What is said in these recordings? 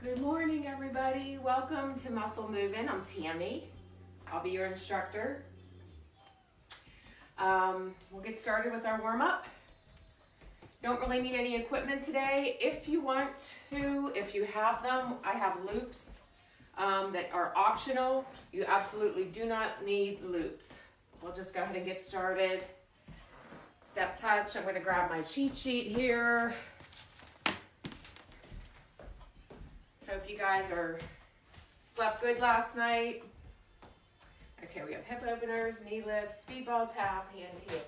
Good morning, everybody. Welcome to Muscle Moving. I'm Tammy. I'll be your instructor. We'll get started with our warm-up. Don't really need any equipment today. If you want to, if you have them, I have loops that are optional. You absolutely do not need loops. We'll just go ahead and get started. Step touch. I'm going to grab my cheat sheet here. Hope you guys slept good last night. Okay, we have hip openers, knee lifts, speedball tap, hand heel.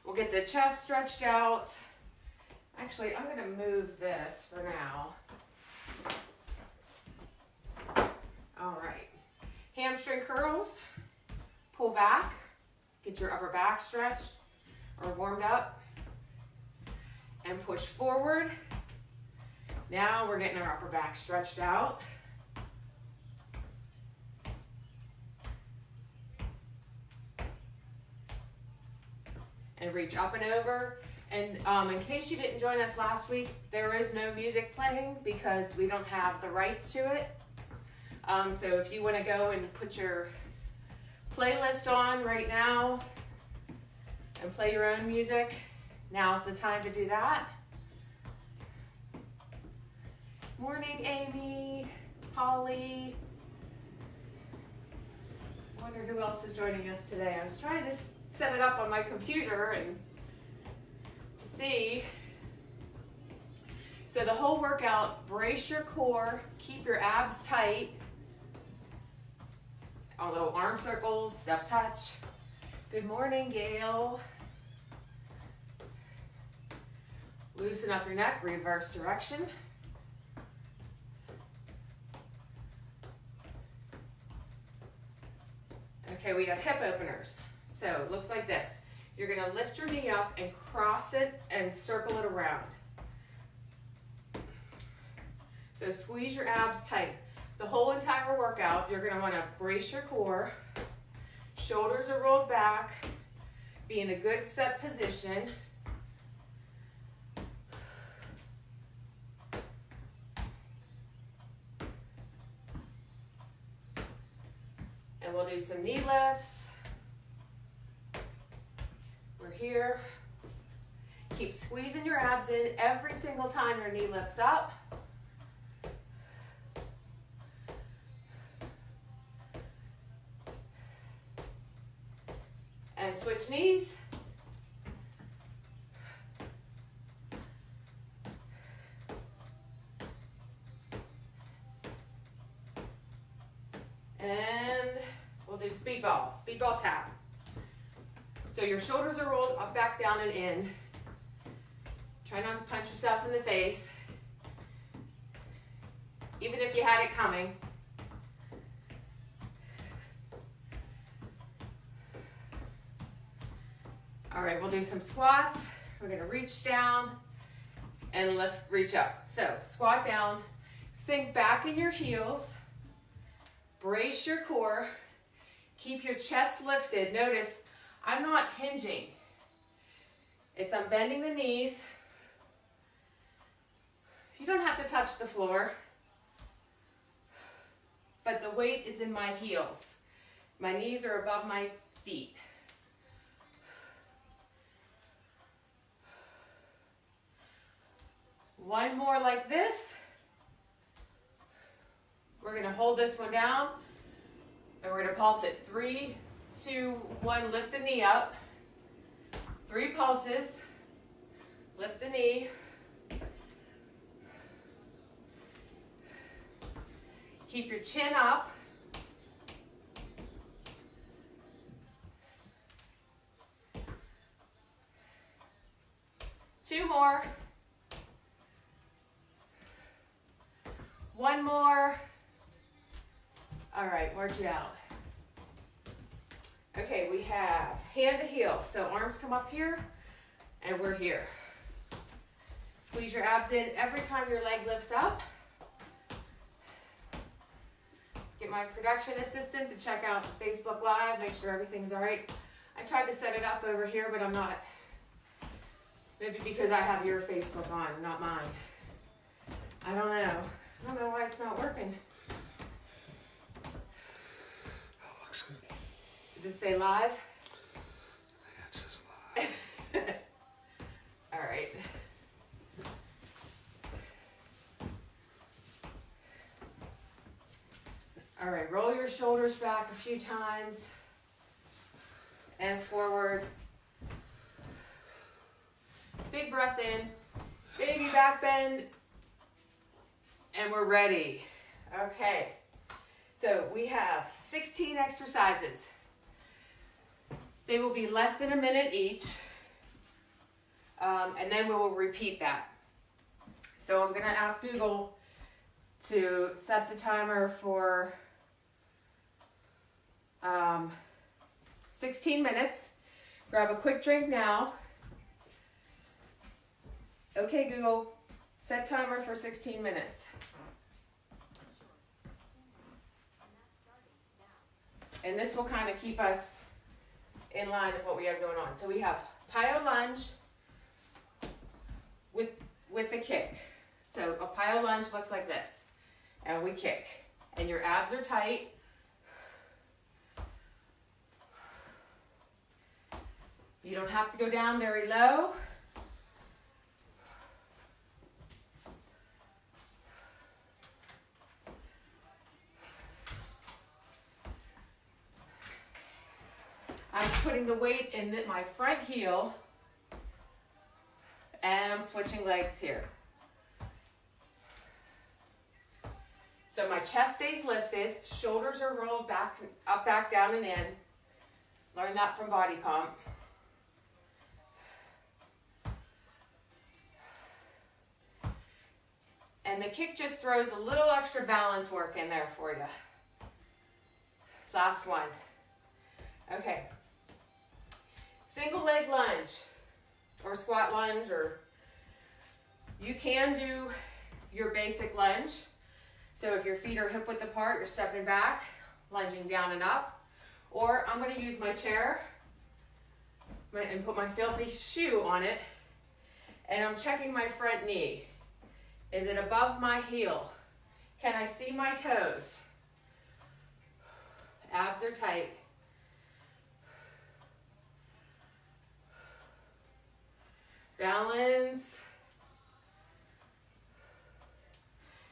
We'll get the chest stretched out. Actually, I'm gonna move this for now. All right, hamstring curls, pull back, get your upper back stretched or warmed up, and push forward. Now we're getting our upper back stretched out. And reach up and over. And in case you didn't join us last week, there is no music playing because we don't have the rights to it. So if you want to go and put your playlist on right now and play your own music, now's the time to do that. Morning, Amy, Polly. I wonder who else is joining us today. I was trying to set it up on my computer and to see. So the whole workout, brace your core, keep your abs tight. A little arm circles, step touch. Good morning, Gail. Loosen up your neck, reverse direction. Okay, we have hip openers. So it looks like this. You're gonna lift your knee up and cross it and circle it around. So squeeze your abs tight. The whole entire workout, you're gonna wanna brace your core. Shoulders are rolled back. Be in a good set position. And we'll do some knee lifts. We're here. Keep squeezing your abs in every single time your knee lifts up. And switch knees. And we'll do speedball tap. So your shoulders are rolled up, back, down, and in. Try not to punch yourself in the face, even if you had it coming. All right, we'll do some squats. We're gonna reach down and lift, reach up. So squat down, sink back in your heels, brace your core, keep your chest lifted. Notice I'm not hinging. I'm bending the knees. You don't have to touch the floor, but the weight is in my heels. My knees are above my feet. One more like this. We're gonna hold this one down and we're gonna pulse it. 3, 2, 1, lift the knee up. 3 pulses, lift the knee. Keep your chin up. Two more. One more. All right, work it out. Okay, we have hand to heel. So arms come up here and we're here. Squeeze your abs in every time your leg lifts up. Get my production assistant to check out Facebook Live, make sure everything's all right. I tried to set it up over here, but I'm not. Maybe because I have your Facebook on, not mine. I don't know. I don't know why it's not working. That looks good. Did it say live? Yeah, it says live. All right. All right, roll your shoulders back a few times and forward. Big breath in, baby back bend, and we're ready. Okay, so we have 16 exercises. They will be less than a minute each, and then we will repeat that. So I'm gonna ask Google to set the timer for 16 minutes. Grab a quick drink now. Okay, Google, set timer for 16 minutes. And this will kind of keep us in line with what we have going on. So we have plyo lunge with a kick. So a plyo lunge looks like this. And we kick. And your abs are tight. You don't have to go down very low. I'm putting the weight in my front heel, and I'm switching legs here. So my chest stays lifted, shoulders are rolled back, up, back, down, and in. Learn that from Body Pump. And the kick just throws a little extra balance work in there for you. Last one. Okay. Single leg lunge or squat lunge, or you can do your basic lunge. So if your feet are hip width apart, you're stepping back, lunging down and up. Or I'm going to use my chair and put my filthy shoe on it, and I'm checking my front knee. Is it above my heel? Can I see my toes? Abs are tight. Balance.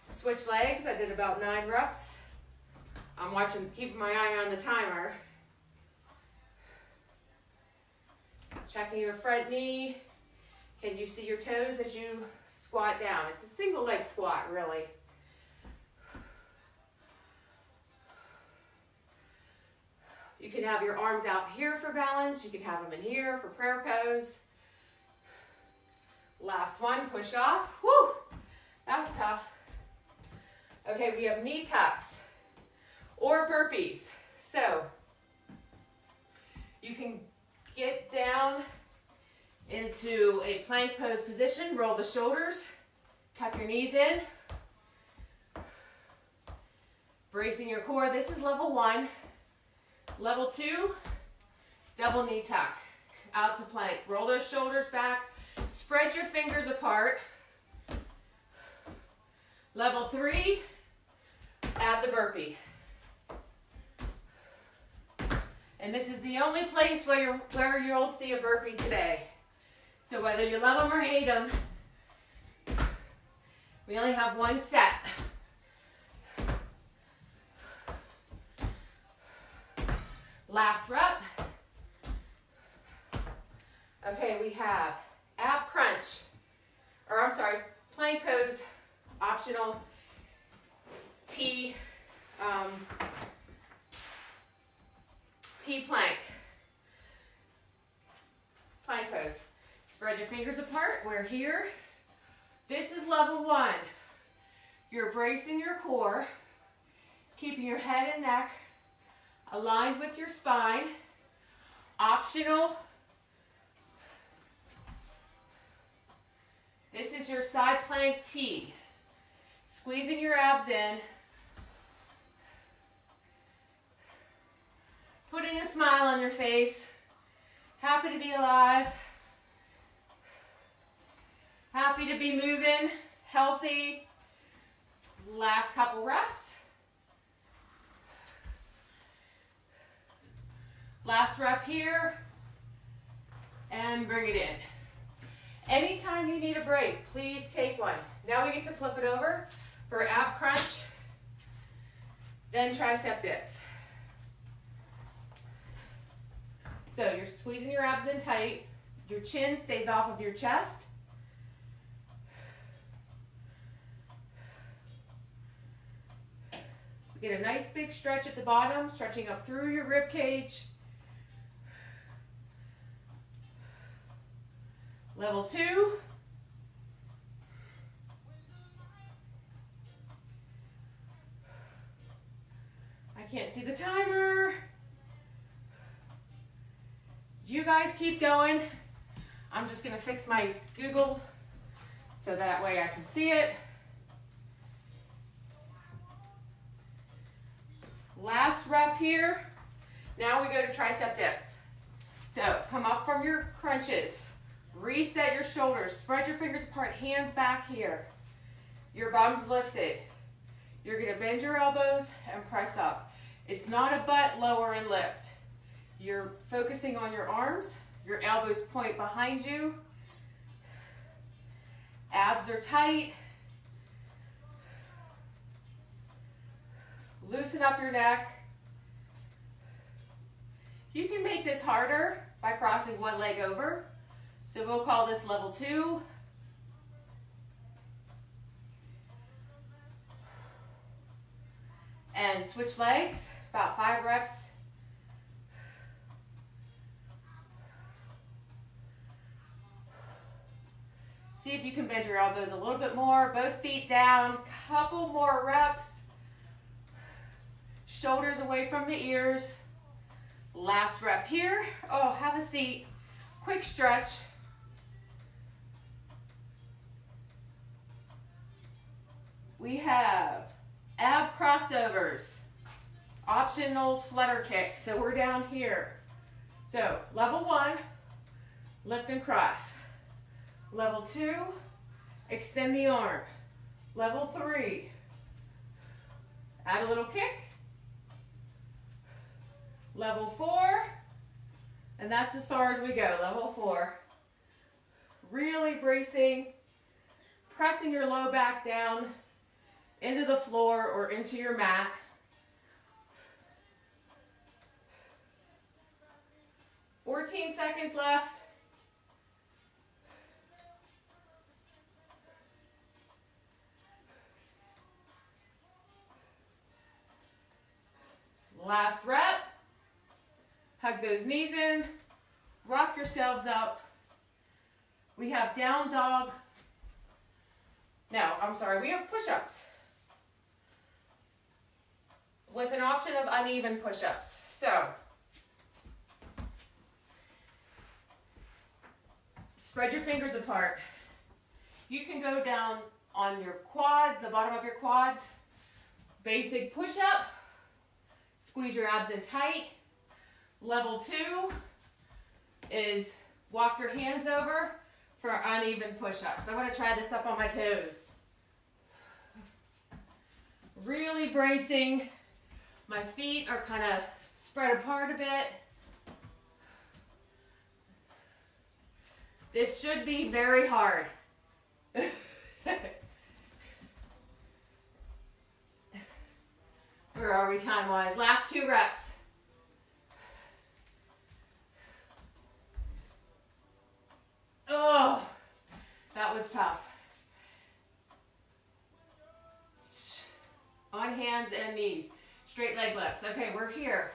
Switch legs. I did about 9 reps. I'm watching, keeping my eye on the timer. Checking your front knee. Can you see your toes as you squat down? It's a single leg squat, really. You can have your arms out here for balance. You can have them in here for prayer pose. Last one, push off. Woo! That was tough. Okay, we have knee tucks or burpees. So you can get down into a plank pose position, roll the shoulders, tuck your knees in, bracing your core. This is level 1. Level 2, double knee tuck, out to plank. Roll those shoulders back, spread your fingers apart. Level 3, add the burpee. And this is the only place where you'll see a burpee today. So whether you love them or hate them, we only have one set. Last rep. Okay, we have ab crunch, or I'm sorry, plank pose, optional, T plank. Plank pose. Spread your fingers apart. We're here. This is level 1. You're bracing your core, keeping your head and neck aligned with your spine. Optional. This is your side plank T. Squeezing your abs in. Putting a smile on your face. Happy to be alive. Happy to be moving, healthy, Last couple reps. Last rep here. And bring it in. Anytime you need a break, please take one. Now we get to flip it over for ab crunch, then tricep dips. So you're squeezing your abs in tight. Your chin stays off of your chest. Get a nice big stretch at the bottom, stretching up through your rib cage. Level 2. I can't see the timer. You guys keep going. I'm just gonna fix my Google so that way I can see it. Last rep here. Now we go to tricep dips. So come up from your crunches. Reset your shoulders. Spread your fingers apart. Hands back here. Your bum's lifted. You're going to bend your elbows and press up. It's not a butt lower and lift. You're focusing on your arms. Your elbows point behind you. Abs are tight. Loosen up your neck. You can make this harder by crossing one leg over. So we'll call this level 2. And switch legs, about 5 reps. See if you can bend your elbows a little bit more. Both feet down, couple more reps. Shoulders away from the ears. Last rep here. Oh, have a seat. Quick stretch. We have ab crossovers, optional flutter kick. So we're down here. So level 1, lift and cross. Level 2, extend the arm. Level 3, add a little kick. Level 4, and that's as far as we go. Level 4. Really bracing, pressing your low back down into the floor or into your mat. "14 seconds left. Last rep. Hug those knees in. Rock yourselves up. We have down dog. No, I'm sorry, we have push-ups. With an option of uneven push-ups. So, spread your fingers apart. You can go down on your quads, the bottom of your quads. Basic push-up. Squeeze your abs in tight. Level 2 is walk your hands over for uneven push-ups. I'm going to try this up on my toes. Really bracing. My feet are kind of spread apart a bit. This should be very hard. Where are we time-wise? Last 2 reps. Oh, that was tough. On hands and knees. Straight leg lifts. Okay, we're here.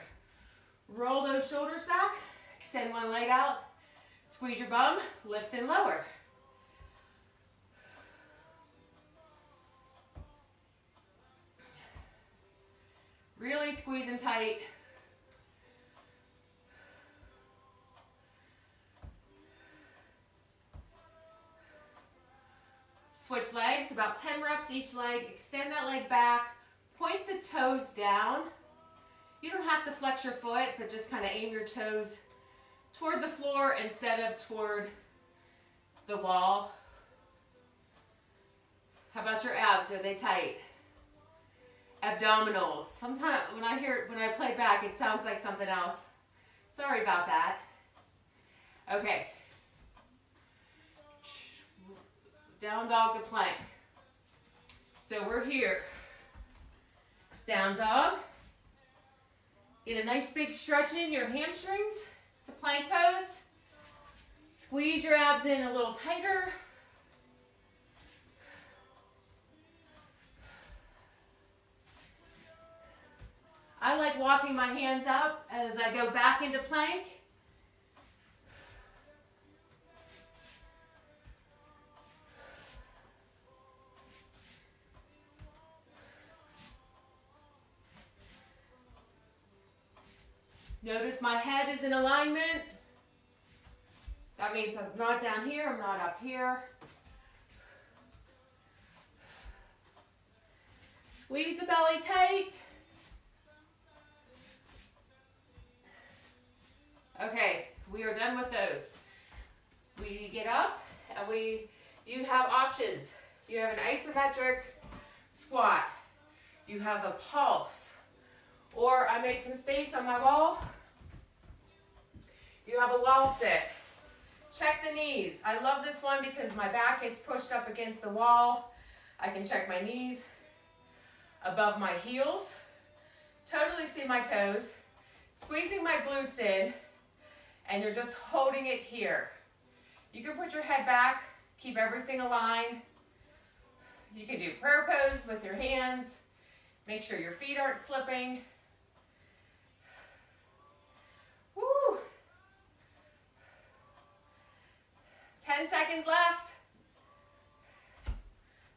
Roll those shoulders back. Extend one leg out. Squeeze your bum. Lift and lower. Really squeezing tight. Switch legs, about 10 reps each leg. Extend that leg back. Point the toes down. You don't have to flex your foot, but just kind of aim your toes toward the floor instead of toward the wall. How about your abs? Are they tight? abdominals. Sometimes when I play back, it sounds like something else. Sorry about that. Okay. Down dog to plank. So we're here. Down dog. Get a nice big stretch in your hamstrings to plank pose. Squeeze your abs in a little tighter. I like walking my hands up as I go back into plank. Notice my head is in alignment. That means I'm not down here, I'm not up here. Squeeze the belly tight. Okay, we are done with those. We get up and you have options. You have an isometric squat. You have a pulse. Or I made some space on my wall. You have a wall sit. Check the knees. I love this one because my back gets pushed up against the wall. I can check my knees above my heels. Totally see my toes. Squeezing my glutes in. And you're just holding it here. You can put your head back, keep everything aligned. You can do prayer pose with your hands. Make sure your feet aren't slipping. Woo! 10 seconds left.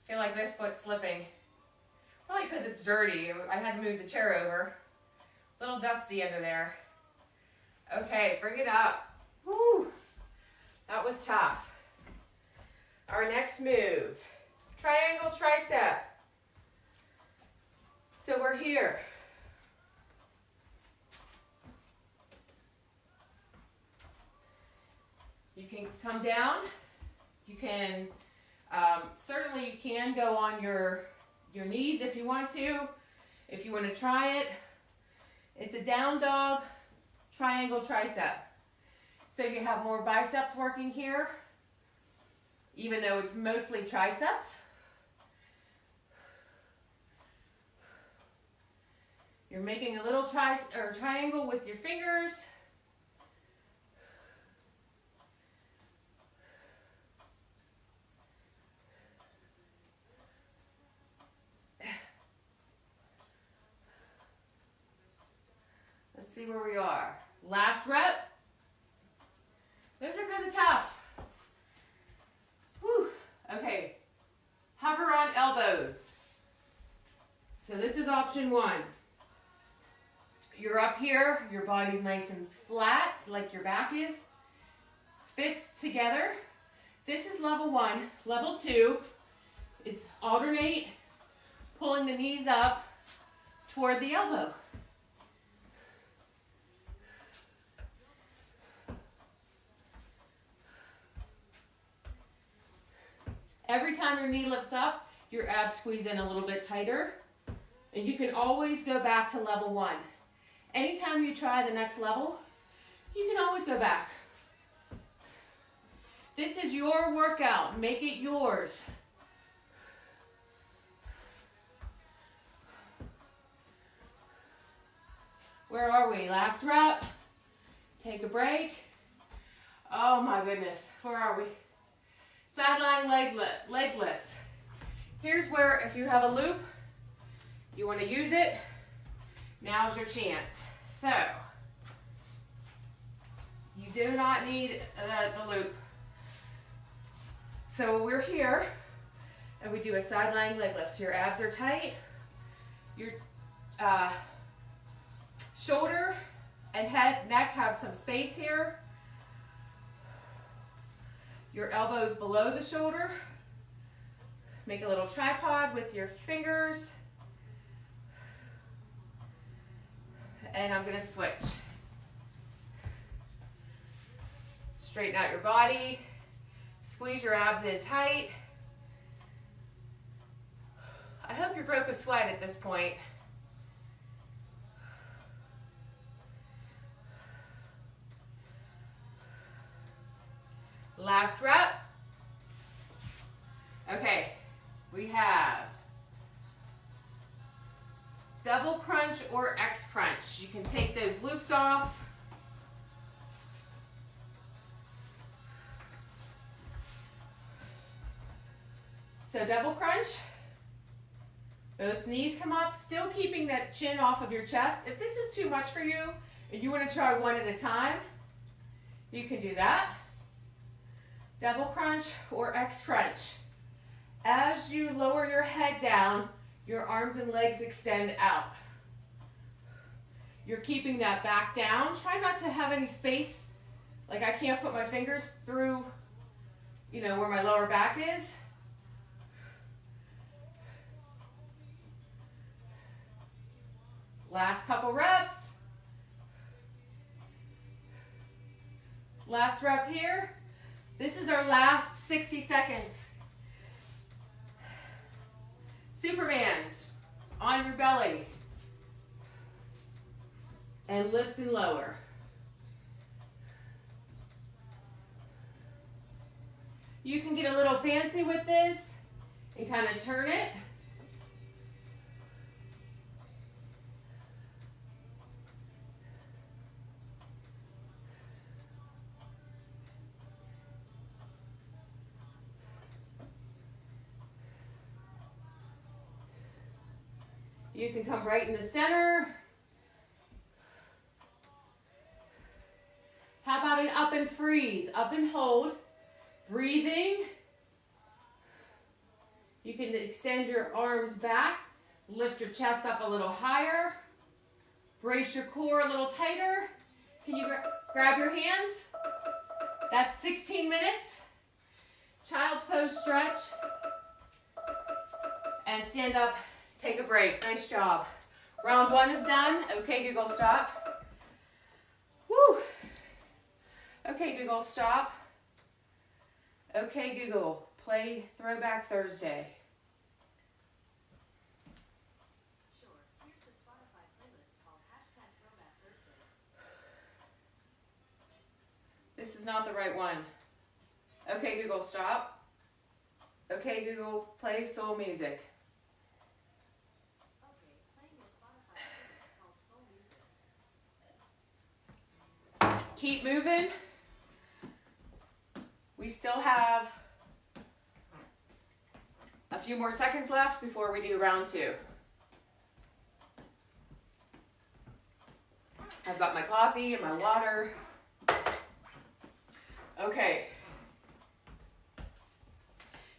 Feel like this foot's slipping. Probably because it's dirty. I had to move the chair over. A little dusty under there. Okay, bring it up. Woo! That was tough. Our next move, triangle tricep. So we're here. You can come down. You can, certainly you can go on your knees if you want to. If you want to try it. It's a down dog. Triangle tricep. So you have more biceps working here, even though it's mostly triceps. You're making a little triangle with your fingers. Let's see where we are. Last rep. Those are kind of tough. Whew. Okay. Hover on elbows. So this is option one. You're up here. Your body's nice and flat, like your back is. Fists together. This is level one. Level two is alternate, pulling the knees up toward the elbow. Every time your knee lifts up, your abs squeeze in a little bit tighter. And you can always go back to level one. Anytime you try the next level, you can always go back. This is your workout. Make it yours. Where are we? Last rep. Take a break. Oh my goodness. Where are we? Sideline leg lifts. Here's where if you have a loop, you want to use it, now's your chance. So, you do not need the loop. So we're here, and we do a sideline leg lift. So your abs are tight, your shoulder and head, neck have some space here. Your elbows below the shoulder. Make a little tripod with your fingers. And I'm gonna switch. Straighten out your body. Squeeze your abs in tight. I hope you broke a sweat at this point. Last rep. Okay, we have double crunch or X crunch. You can take those loops off. So double crunch, both knees come up, still keeping that chin off of your chest. If this is too much for you and you want to try one at a time, you can do that. Double crunch or X crunch. As you lower your head down, your arms and legs extend out. You're keeping that back down. Try not to have any space. Like I can't put my fingers through, where my lower back is. Last couple reps. Last rep here. This is our last 60 seconds. Supermans on your belly. And lift and lower. You can get a little fancy with this and kind of turn it. You can come right in the center. How about an up and freeze? Up and hold. Breathing. You can extend your arms back. Lift your chest up a little higher. Brace your core a little tighter. Can you grab your hands? That's 16 minutes. Child's pose stretch. And stand up. Take a break. Nice job. Round 1 is done. Okay, Google, stop. Woo. Okay, Google, stop. Okay, Google, play Throwback Thursday. Sure. Here's the Spotify playlist called #Throwback Thursday. This is not the right one. Okay, Google, stop. Okay, Google, play soul music. Okay, playing your Spotify playlist called Soul Music. Keep moving. We still have a few more seconds left before we do round 2. I've got my coffee and my water. Okay.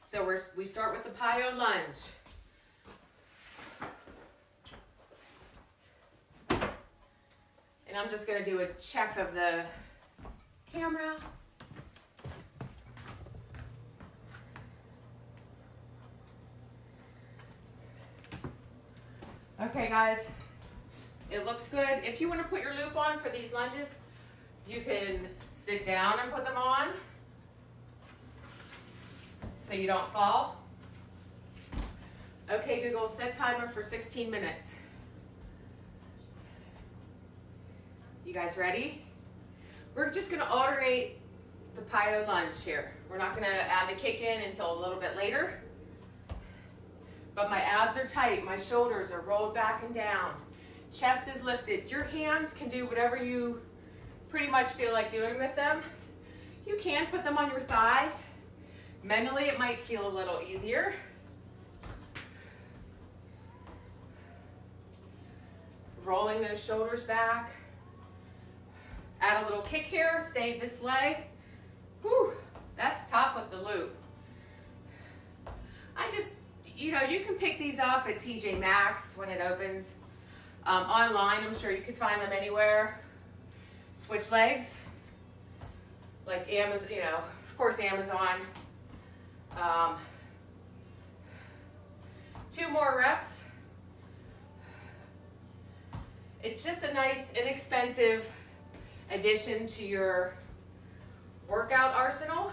So we start with the plyo lunge. And I'm just going to do a check of the camera. Okay, guys, it looks good. If you want to put your loop on for these lunges, you can sit down and put them on so you don't fall. Okay, Google, set timer for 16 minutes. You guys ready? We're just going to alternate the plyo lunge here. We're not going to add the kick in until a little bit later. But my abs are tight, my shoulders are rolled back and down. Chest is lifted. Your hands can do whatever you pretty much feel like doing with them. You can put them on your thighs. Mentally, it might feel a little easier. Rolling those shoulders back. Add a little kick here, stay this leg. Whew, that's tough with the loop. You can pick these up at TJ Maxx when it opens. Online, I'm sure you can find them anywhere. Switch legs, like Amazon, of course Amazon. 2 more reps. It's just a nice, inexpensive addition to your workout arsenal.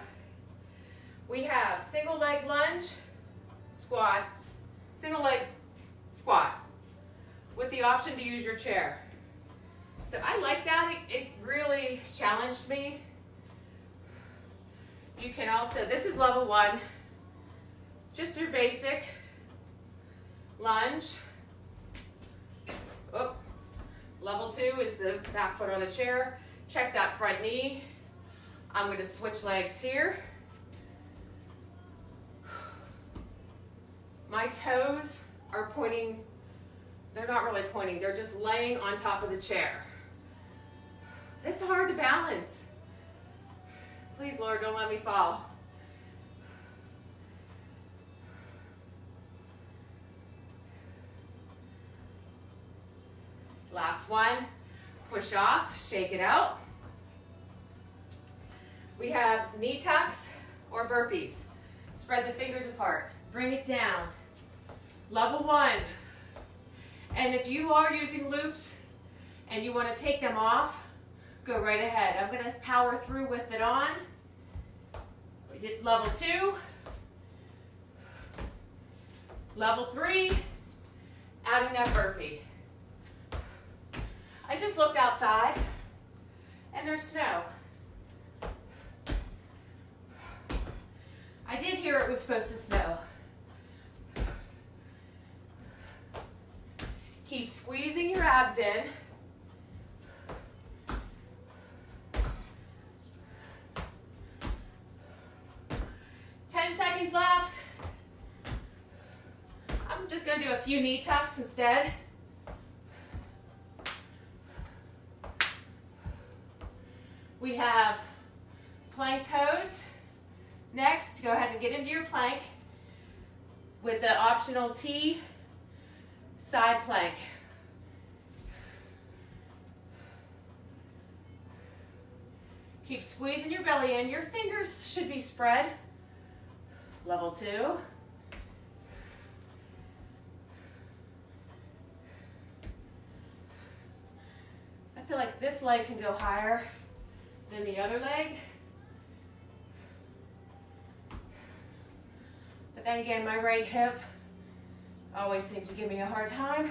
We have single leg lunge, squats, single leg squat with the option to use your chair. So I like that. It really challenged me. You can also, this is level 1, just your basic lunge. Oh. Level 2 is the back foot on the chair. Check that front knee. I'm going to switch legs here. My toes are pointing, they're not really pointing, they're just laying on top of the chair. It's hard to balance. Please, Lord, don't let me fall. Last one, push off, shake it out. We have knee tucks or burpees. Spread the fingers apart, bring it down. Level 1. And if you are using loops and you want to take them off, go right ahead. I'm going to power through with it on. We did level 2. Level 3, adding that burpee. I just looked outside and there's snow. I did hear it was supposed to snow. Keep squeezing your abs in. Seconds left. I'm just going to do a few knee tucks instead. We have plank pose. Next, go ahead and get into your plank with the optional T side plank. Keep squeezing your belly in. Your fingers should be spread. Level 2. I feel like this leg can go higher than the other leg. But then again, my right hip always seems to give me a hard time.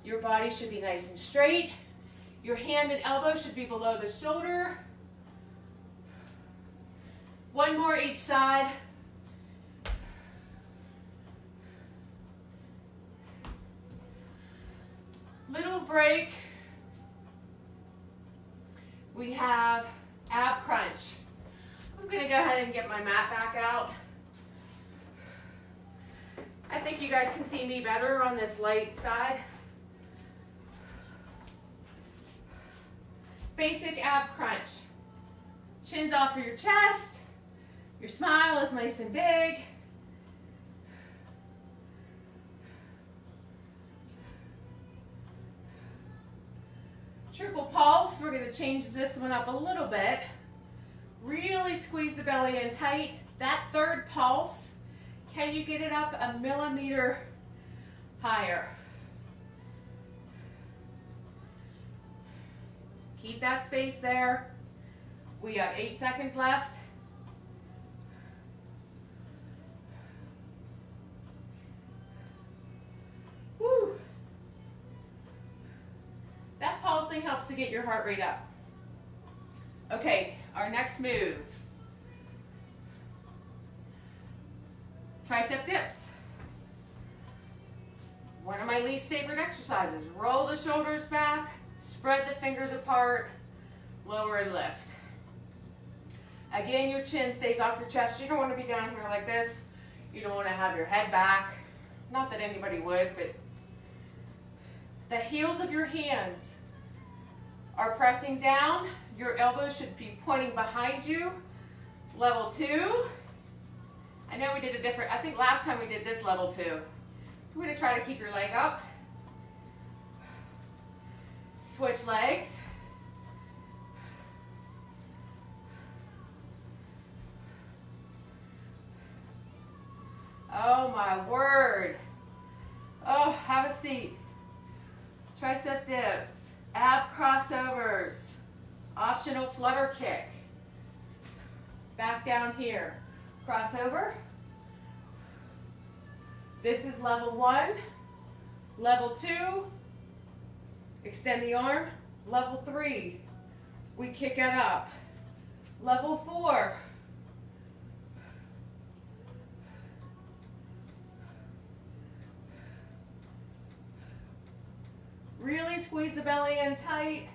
Your body should be nice and straight. Your hand and elbow should be below the shoulder. One more each side. Little break. We have ab crunch. I'm going to go ahead and get my mat back out. I think you guys can see me better on this light side. Basic ab crunch. Chins off for your chest. Your smile is nice and big. Triple pulse. We're going to change this one up a little bit. Really squeeze the belly in tight. That third pulse, can you get it up a millimeter higher? Keep that space there. We have 8 seconds left. Woo. That pulsing helps to get your heart rate up. Okay, our next move. Tricep dips. One of my least favorite exercises. Roll the shoulders back. Spread the fingers apart, lower and lift. Again, your chin stays off your chest. You don't want to be down here like this. You don't want to have your head back. Not that anybody would, but the heels of your hands are pressing down. Your elbows should be pointing behind you. Level 2. I know we did a different, I think last time we did this level 2. I'm going to try to keep your leg up. Switch legs. Oh my word. Oh, have a seat. Tricep dips, ab crossovers, optional flutter kick. Back down here. Crossover. This is level 1, level 2, Extend the arm. Level 3. We kick it up. Level 4. Really squeeze the belly in tight.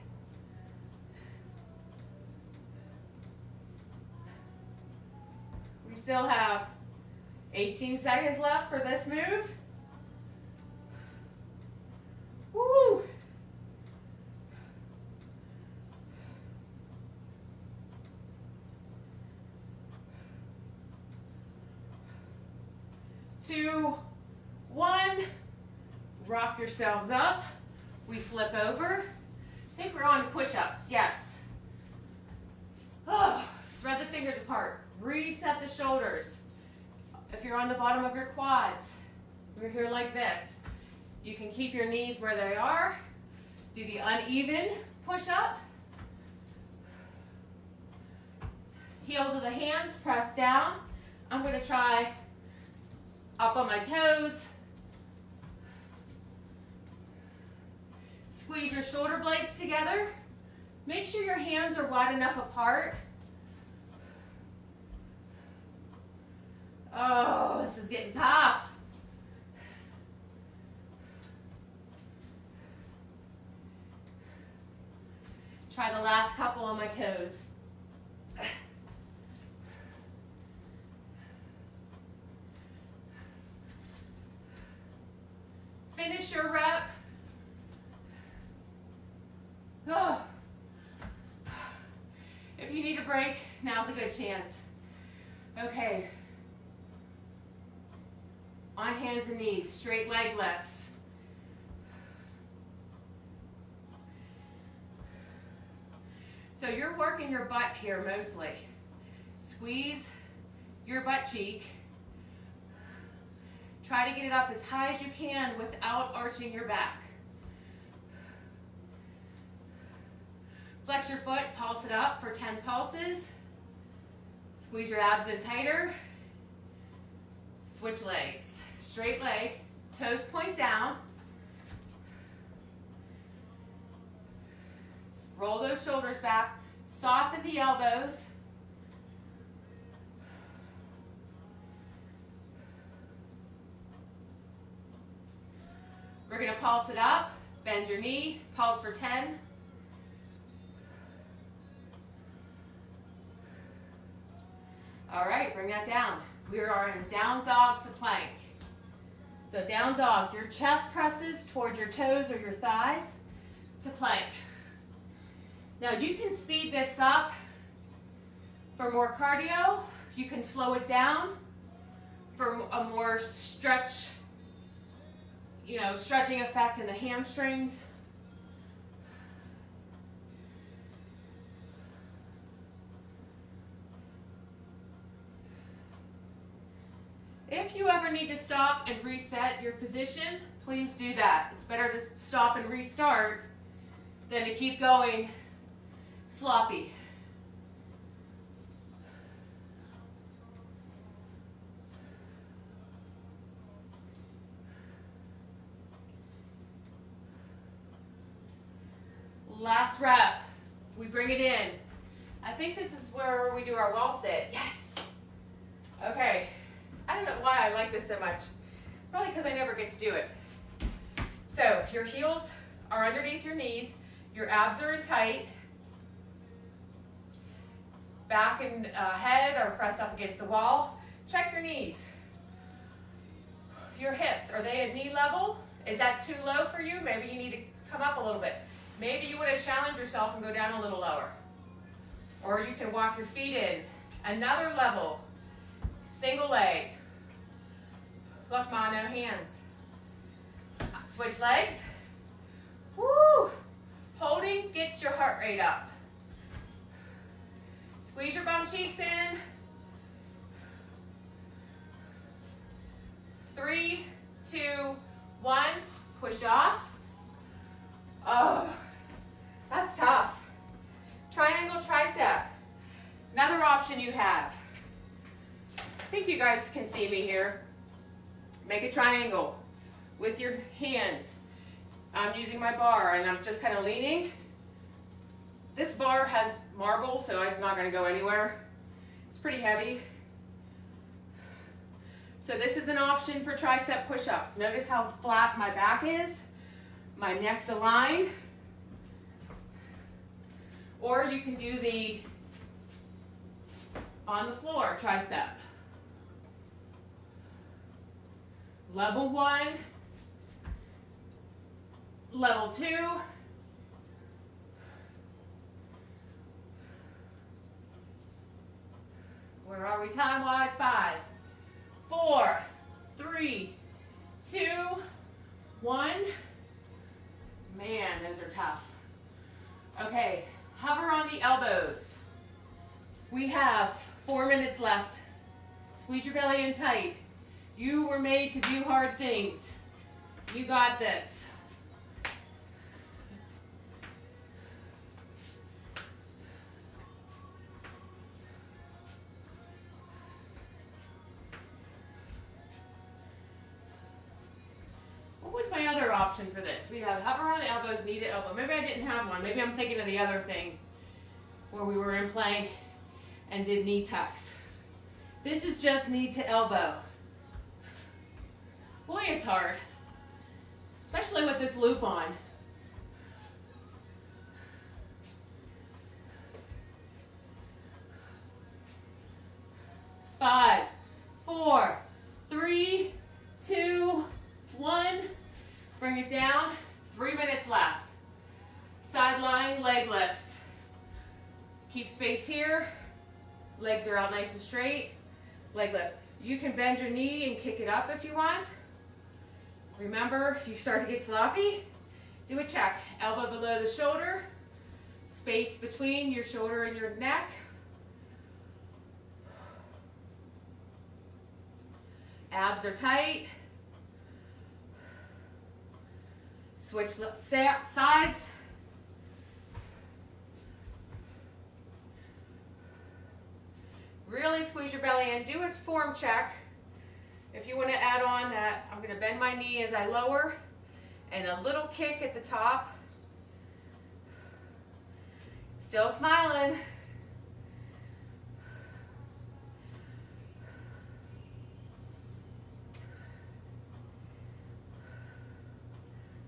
We still have 18 seconds left for this move. Woo! Two, one. Rock yourselves up. We flip over. I think we're on push-ups, yes. Oh, spread the fingers apart. Reset the shoulders. If you're on the bottom of your quads, we're here like this. You can keep your knees where they are. Do the uneven push-up. Heels of the hands, press down. I'm going to try up on my toes. Squeeze your shoulder blades together. Make sure your hands are wide enough apart. Oh, this is getting tough. Try the last couple on my toes. Finish your rep. Oh. If you need a break, now's a good chance. Okay. On hands and knees, straight leg lifts. So you're working your butt here mostly. Squeeze your butt cheek. Try to get it up as high as you can without arching your back. Flex your foot, pulse it up for 10 pulses. Squeeze your abs in tighter. Switch legs. Straight leg, toes point down. Roll those shoulders back. Soften the elbows. We're going to pulse it up. Bend your knee. Pulse for 10. All right, bring that down. We are in down dog to plank. So down dog, your chest presses toward your toes or your thighs to plank. Now you can speed this up for more cardio. You can slow it down for a more stretch, stretching effect in the hamstrings. If you ever need to stop and reset your position, please do that. It's better to stop and restart than to keep going sloppy. Last rep. We bring it in. I think this is where we do our wall sit. Yes. Okay. I don't know why I like this so much. Probably because I never get to do it. So your heels are underneath your knees. Your abs are in tight. Back and head are pressed up against the wall. Check your knees. Your hips, are they at knee level? Is that too low for you? Maybe you need to come up a little bit. Maybe you want to challenge yourself and go down a little lower. Or you can walk your feet in. Another level. Single leg. Look, Ma, no hands. Switch legs. Woo! Holding gets your heart rate up. Squeeze your bum cheeks in. 3, 2, 1. Push off. Oh, that's tough. Triangle tricep. Another option you have. I think you guys can see me here. Make a triangle with your hands. I'm using my bar and I'm just kind of leaning. This bar has marble, so it's not going to go anywhere. It's pretty heavy. So this is an option for tricep push-ups. Notice how flat my back is. My neck's aligned. Or you can do the on the floor tricep. Level 1, level 2, where are we time-wise? 5, 4, 3, 2, 1. Man, those are tough. Okay, hover on the elbows. We have 4 minutes left. Squeeze your belly in tight. You were made to do hard things. You got this. What was my other option for this? We have hover on the elbows, knee to elbow. Maybe I didn't have one. Maybe I'm thinking of the other thing where we were in plank and did knee tucks. This is just knee to elbow. Boy, it's hard, especially with this loop on. It's 5, 4, 3, 2, 1. Bring it down. 3 minutes left. Sideline leg lifts. Keep space here. Legs are out nice and straight. Leg lift. You can bend your knee and kick it up if you want. Remember, if you start to get sloppy, do a check. Elbow below the shoulder. Space between your shoulder and your neck. Abs are tight. Switch sides. Really squeeze your belly in. Do a form check. If you want to add on that, I'm going to bend my knee as I lower and a little kick at the top. Still smiling.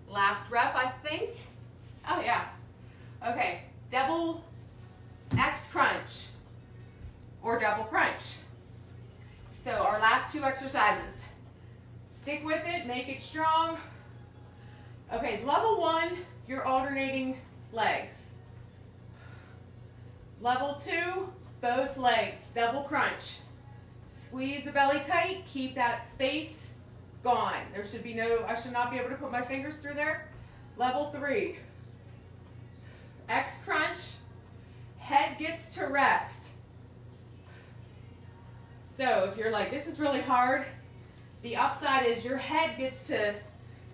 Last rep, I think. Oh, yeah. Okay, double X crunch or double crunch. So our last 2 exercises. Stick with it, make it strong. Okay, level 1, you're alternating legs. Level 2, both legs, double crunch. Squeeze the belly tight, keep that space gone. There should be no, I should not be able to put my fingers through there. Level 3, X crunch, head gets to rest. So if you're like, this is really hard, the upside is your head gets to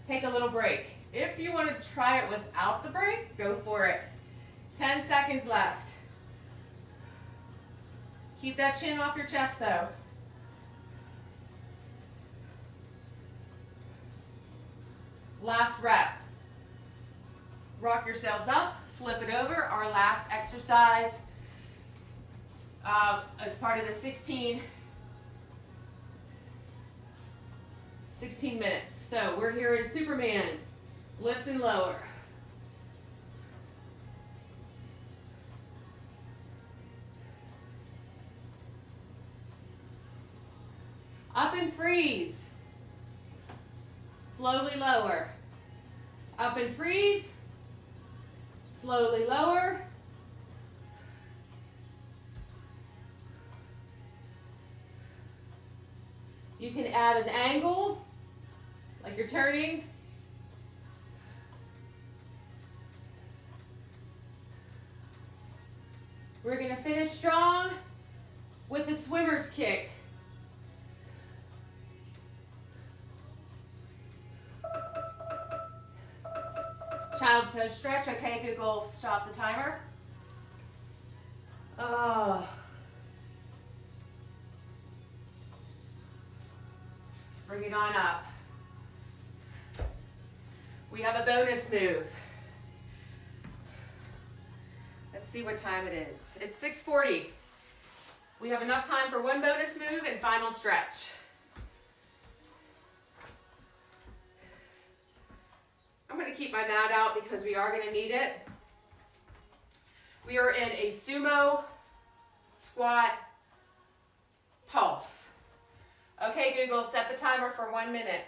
take a little break. If you want to try it without the break, go for it. 10 seconds left. Keep that chin off your chest though. Last rep. Rock yourselves up, flip it over. Our last exercise as part of the 16 minutes. So we're here in Superman's lift and lower. Up and freeze. Slowly lower. Up and freeze. Slowly lower. You can add an angle, like you're turning. We're going to finish strong with the swimmer's kick. Child's pose stretch. Okay, Google, stop the timer. Oh. Bring it on up. We have a bonus move. Let's see what time it is. It's 6:40. We have enough time for one bonus move and final stretch. I'm going to keep my mat out because we are going to need it. We are in a sumo squat pulse. Okay, Google, set the timer for 1 minute.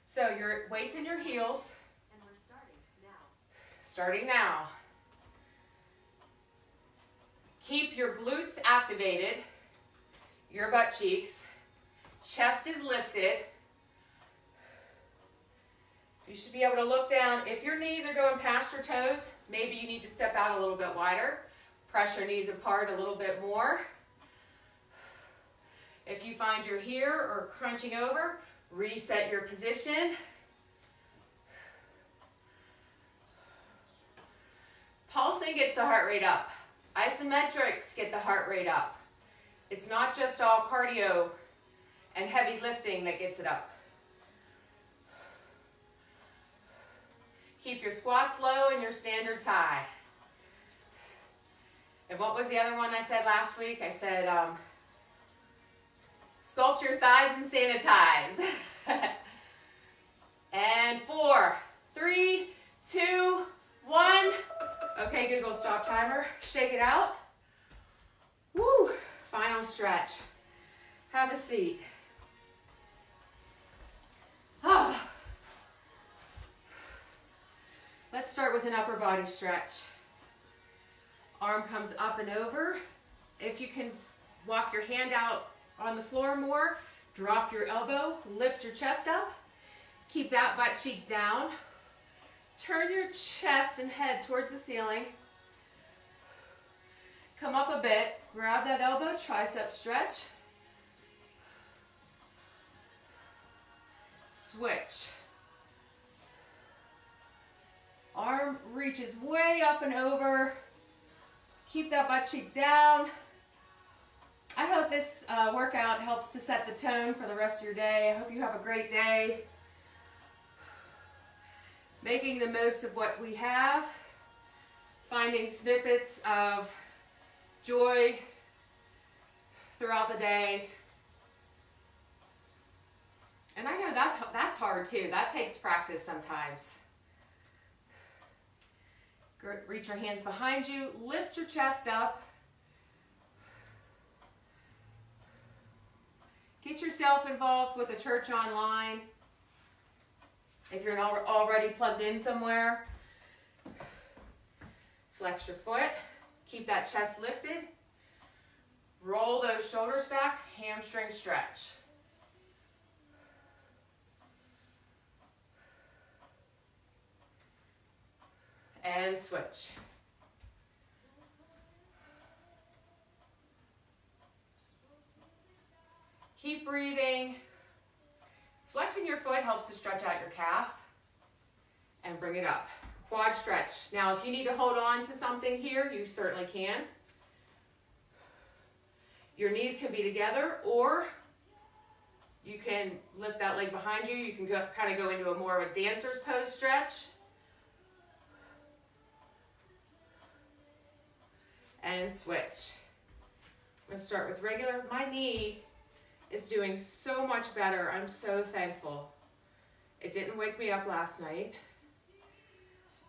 So your weights in your heels. And we're starting now. Starting now. Keep your glutes activated, your butt cheeks. Chest is lifted. You should be able to look down. If your knees are going past your toes, maybe you need to step out a little bit wider. Press your knees apart a little bit more. If you find you're here or crunching over, reset your position. Pulsing gets the heart rate up. Isometrics get the heart rate up. It's not just all cardio and heavy lifting that gets it up. Keep your squats low and your standards high. And what was the other one I said last week? I said, sculpt your thighs and sanitize. And 4, 3, 2, 1. Okay, Google, stop timer. Shake it out. Woo, final stretch. Have a seat. Oh. Let's start with an upper body stretch. Arm comes up and over. If you can walk your hand out on the floor more, drop your elbow, lift your chest up. Keep that butt cheek down. Turn your chest and head towards the ceiling. Come up a bit, grab that elbow, tricep stretch. Switch. Arm reaches way up and over. Keep that butt cheek down. I hope this workout helps to set the tone for the rest of your day. I hope you have a great day. Making the most of what we have. Finding snippets of joy throughout the day. And I know that's hard too. That takes practice sometimes. Reach your hands behind you. Lift your chest up. Get yourself involved with a church online. If you're not already plugged in somewhere, flex your foot. Keep that chest lifted. Roll those shoulders back. Hamstring stretch. And switch. Keep breathing. Flexing your foot helps to stretch out your calf and bring it up. Quad stretch. Now, if you need to hold on to something here, you certainly can. Your knees can be together, or you can lift that leg behind you. You can kind of go into a more of a dancer's pose stretch. And switch. I'm going to start with regular. My knee is doing so much better. I'm so thankful. It didn't wake me up last night.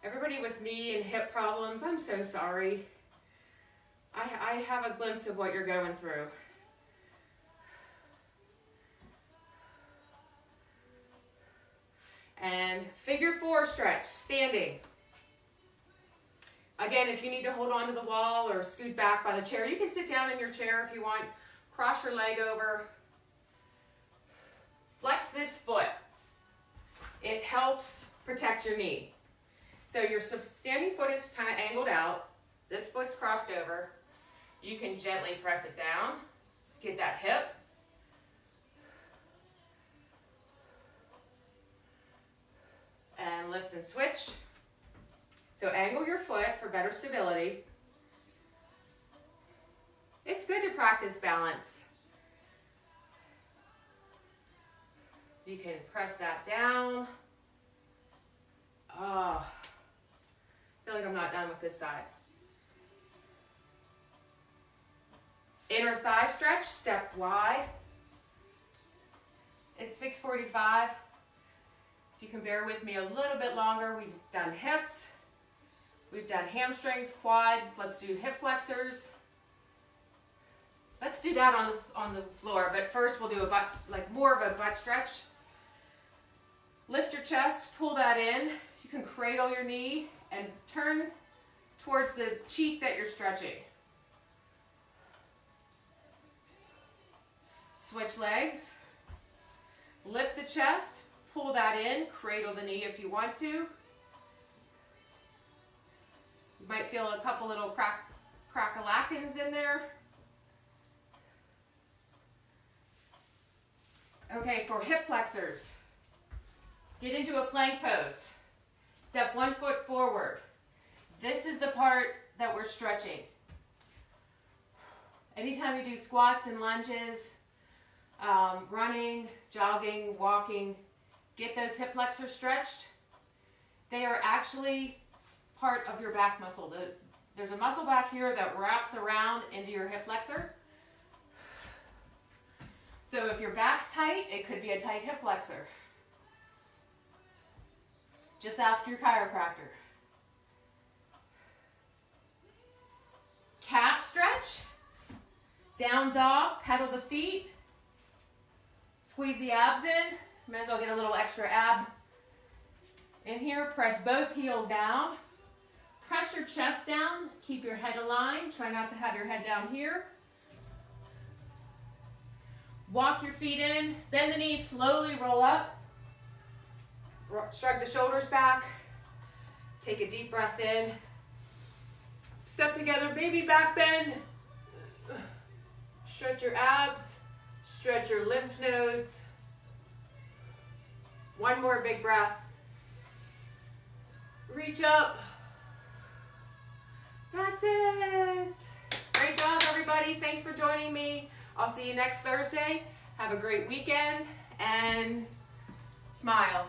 Everybody with knee and hip problems, I'm so sorry. I have a glimpse of what you're going through. And figure 4 stretch, standing. Again, if you need to hold on to the wall or scoot back by the chair, you can sit down in your chair if you want. Cross your leg over. Flex this foot. It helps protect your knee. So your standing foot is kind of angled out. This foot's crossed over. You can gently press it down. Get that hip. And lift and switch. So angle your foot for better stability. It's good to practice balance. You can press that down. with this side. Inner thigh stretch, step wide. It's 6:45. If you can bear with me a little bit longer, we've done hips, we've done hamstrings, quads. Let's do hip flexors. Let's do that on the floor, but first we'll do a butt, like more of a butt stretch. Lift your chest, pull that in. You can cradle your knee and turn towards the cheek that you're stretching. Switch legs. Lift the chest, pull that in, cradle the knee if you want to. You might feel a couple little crack-a-lackins in there. Okay, for hip flexors, get into a plank pose. Step 1 foot forward. This is the part that we're stretching. Anytime you do squats and lunges, running, jogging, walking, get those hip flexors stretched. They are actually part of your back muscle. There's a muscle back here that wraps around into your hip flexor. So if your back's tight, it could be a tight hip flexor. Just ask your chiropractor. Calf stretch. Down dog, pedal the feet. Squeeze the abs in. Might as well get a little extra ab in here. Press both heels down. Press your chest down. Keep your head aligned. Try not to have your head down here. Walk your feet in. Bend the knees, slowly roll up. Shrug the shoulders back. Take a deep breath in. Step together, baby back bend. Stretch your abs. Stretch your lymph nodes. One more big breath. Reach up. That's it. Great job, everybody. Thanks for joining me. I'll see you next Thursday. Have a great weekend and smile.